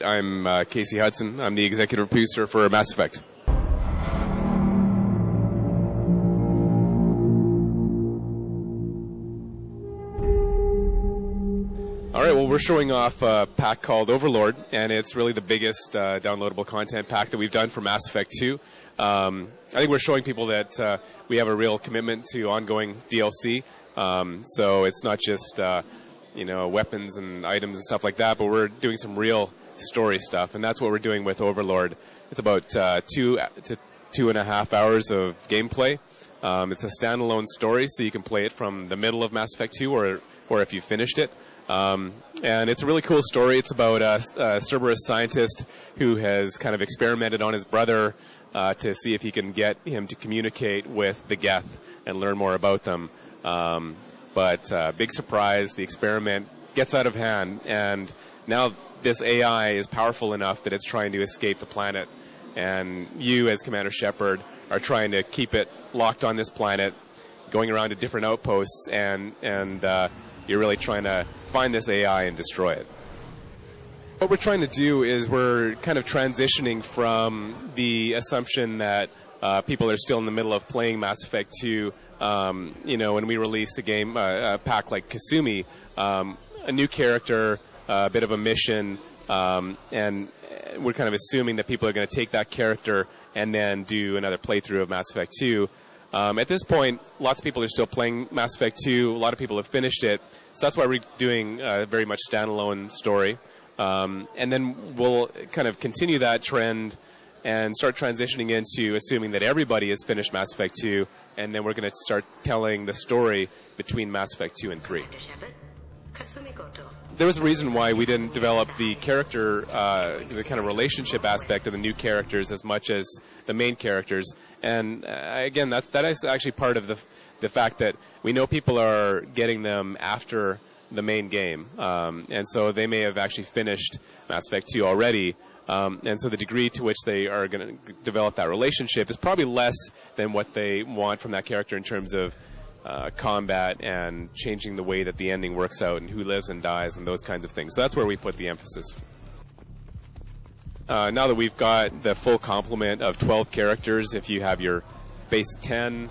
I'm Casey Hudson. I'm the executive producer for Mass Effect. All right, well, we're showing off a pack called Overlord, and it's really the biggest downloadable content pack that we've done for Mass Effect 2. I think we're showing people that we have a real commitment to ongoing DLC. So it's not just weapons and items and stuff like that, but we're doing some real story stuff, and that's what we're doing with Overlord. It's about 2 to 2.5 hours of gameplay. It's a standalone story, so you can play it from the middle of Mass Effect 2 or if you finished it. And it's a really cool story. It's about a Cerberus scientist who has kind of experimented on his brother to see if he can get him to communicate with the Geth and learn more about them. But big surprise, the experiment gets out of hand, and now this AI is powerful enough that it's trying to escape the planet. And you, as Commander Shepard, are trying to keep it locked on this planet, going around to different outposts, and you're really trying to find this AI and destroy it. What we're trying to do is we're kind of transitioning from the assumption that people are still in the middle of playing Mass Effect 2. When we release a game, a pack like Kasumi, a new character, a bit of a mission, and we're kind of assuming that people are going to take that character and then do another playthrough of Mass Effect 2. At this point, lots of people are still playing Mass Effect 2. A lot of people have finished it. So that's why we're doing a very much standalone story. And then we'll kind of continue that trend and start transitioning into assuming that everybody has finished Mass Effect 2, and then we're going to start telling the story between Mass Effect 2 and 3. There was a reason why we didn't develop the character, the kind of relationship aspect of the new characters as much as the main characters. And again, that is actually part of the fact that we know people are getting them after the main game. And so they may have actually finished Mass Effect 2 already. And so the degree to which they are going to develop that relationship is probably less than what they want from that character in terms of combat and changing the way that the ending works out and who lives and dies and those kinds of things. So that's where we put the emphasis. Now that we've got the full complement of 12 characters, if you have your base 10,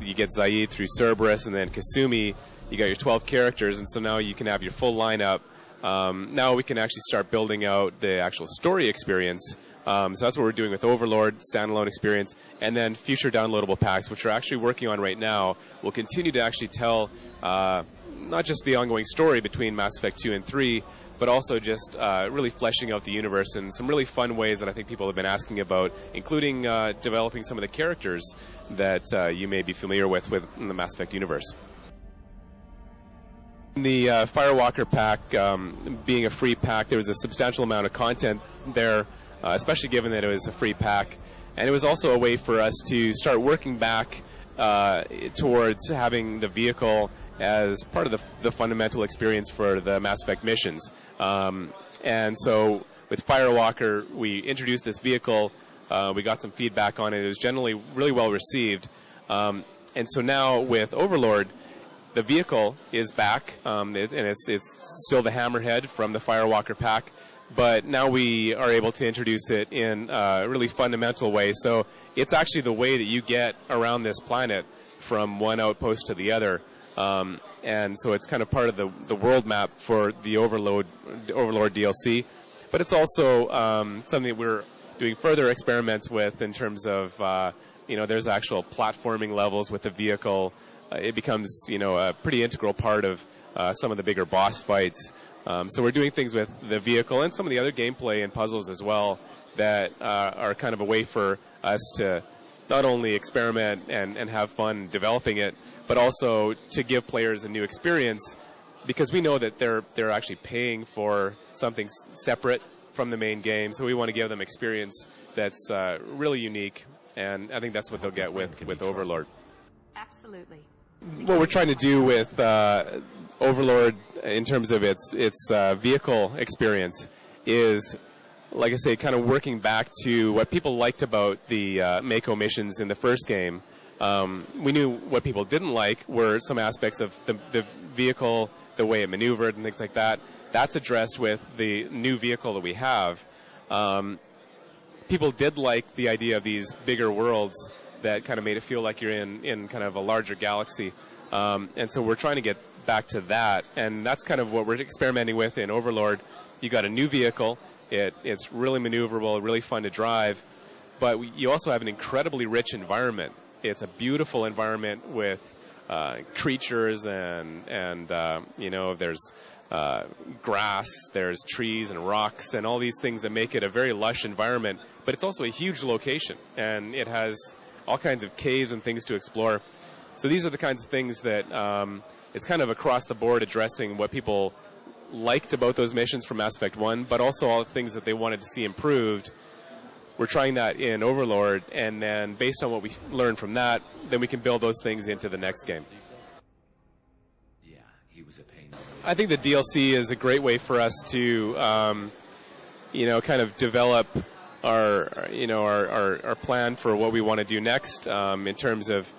you get Zaid through Cerberus, and then Kasumi, you got your 12 characters, and so now you can have your full lineup. Now we can actually start building out the actual story experience. So that's what we're doing with Overlord, standalone experience, and then future downloadable packs, which we're actually working on right now. We'll continue to actually tell not just the ongoing story between Mass Effect 2 and 3, but also just really fleshing out the universe in some really fun ways that I think people have been asking about, including developing some of the characters that you may be familiar with in the Mass Effect universe. In the Firewalker pack, being a free pack, there was a substantial amount of content there, especially given that it was a free pack. And it was also a way for us to start working back towards having the vehicle as part of the fundamental experience for the Mass Effect missions. And so with Firewalker, we introduced this vehicle. We got some feedback on it. It was generally really well received. And so now with Overlord, the vehicle is back, and it's still the Hammerhead from the Firewalker pack, but now we are able to introduce it in a really fundamental way. So it's actually the way that you get around this planet from one outpost to the other. And so it's kind of part of the world map for the Overlord DLC. But it's also something that we're doing further experiments with in terms of, there's actual platforming levels with the vehicle. It becomes, a pretty integral part of some of the bigger boss fights. So we're doing things with the vehicle and some of the other gameplay and puzzles as well that are kind of a way for us to not only experiment and have fun developing it, but also to give players a new experience, because we know that they're actually paying for something separate from the main game. So we want to give them experience that's really unique, and I think that's what they'll get with Overlord. Absolutely. What we're trying to do with Overlord in terms of its vehicle experience is, like I say, kind of working back to what people liked about the Mako missions in the first game. We knew what people didn't like were some aspects of the vehicle, the way it maneuvered and things like that. that's addressed with the new vehicle that we have. People did like the idea of these bigger worlds that kind of made it feel like you're in kind of a larger galaxy. And so we're trying to get back to that, and that's kind of what we're experimenting with in Overlord. You got a new vehicle. It's really maneuverable, really fun to drive, but you also have an incredibly rich environment. It's a beautiful environment with creatures and there's grass, there's trees and rocks and all these things that make it a very lush environment. But it's also a huge location, and it has all kinds of caves and things to explore. So these are the kinds of things that it's kind of across the board addressing what people liked about those missions from Mass Effect 1, but also all the things that they wanted to see improved. We're trying that in Overlord, and then based on what we learn from that, then we can build those things into the next game. Yeah, he was a pain. I think the DLC is a great way for us to, kind of develop our plan for what we want to do next in terms of,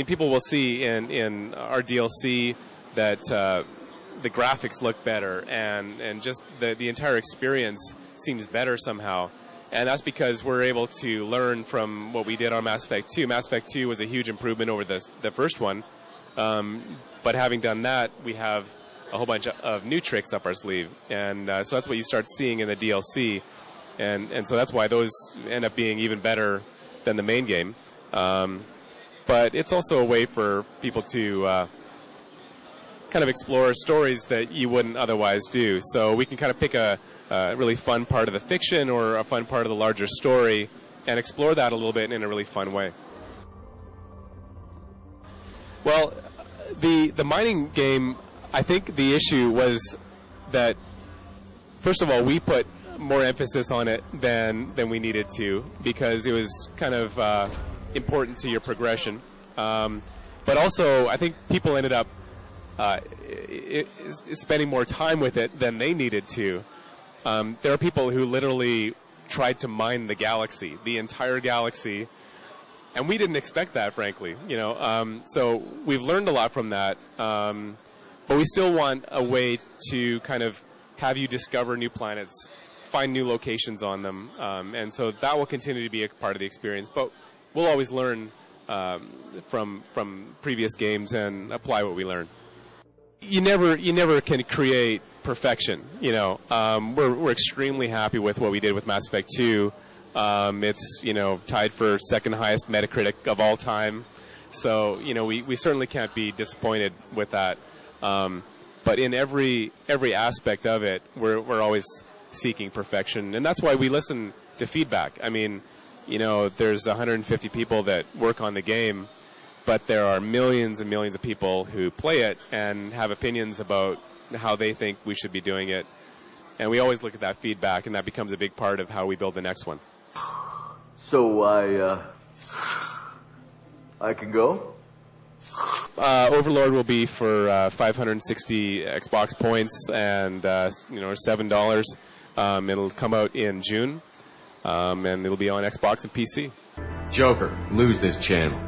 people will see in our DLC that the graphics look better and just the entire experience seems better somehow. And that's because we're able to learn from what we did on Mass Effect 2. Mass Effect 2 was a huge improvement over the first one. But having done that, we have a whole bunch of new tricks up our sleeve. And so that's what you start seeing in the DLC. And so that's why those end up being even better than the main game. But it's also a way for people to kind of explore stories that you wouldn't otherwise do. So we can kind of pick a really fun part of the fiction or a fun part of the larger story and explore that a little bit in a really fun way. Well, the mining game, I think the issue was that, first of all, we put more emphasis on it than we needed to because it was kind of important to your progression. But also, I think people ended up spending more time with it than they needed to. There are people who literally tried to mine the galaxy, the entire galaxy, and we didn't expect that, frankly. So we've learned a lot from that, but we still want a way to kind of have you discover new planets, find new locations on them, and so that will continue to be a part of the experience. But we'll always learn from previous games and apply what we learn. You never can create perfection. We're extremely happy with what we did with Mass Effect 2. It's tied for second highest Metacritic of all time. So we certainly can't be disappointed with that. But in every aspect of it, we're always seeking perfection, and that's why we listen to feedback. There's 150 people that work on the game, but there are millions and millions of people who play it and have opinions about how they think we should be doing it. And we always look at that feedback, and that becomes a big part of how we build the next one. So I can go? Overlord will be for 560 Xbox points and $7. It'll come out in June, and it'll be on Xbox and PC. Joker, lose this channel.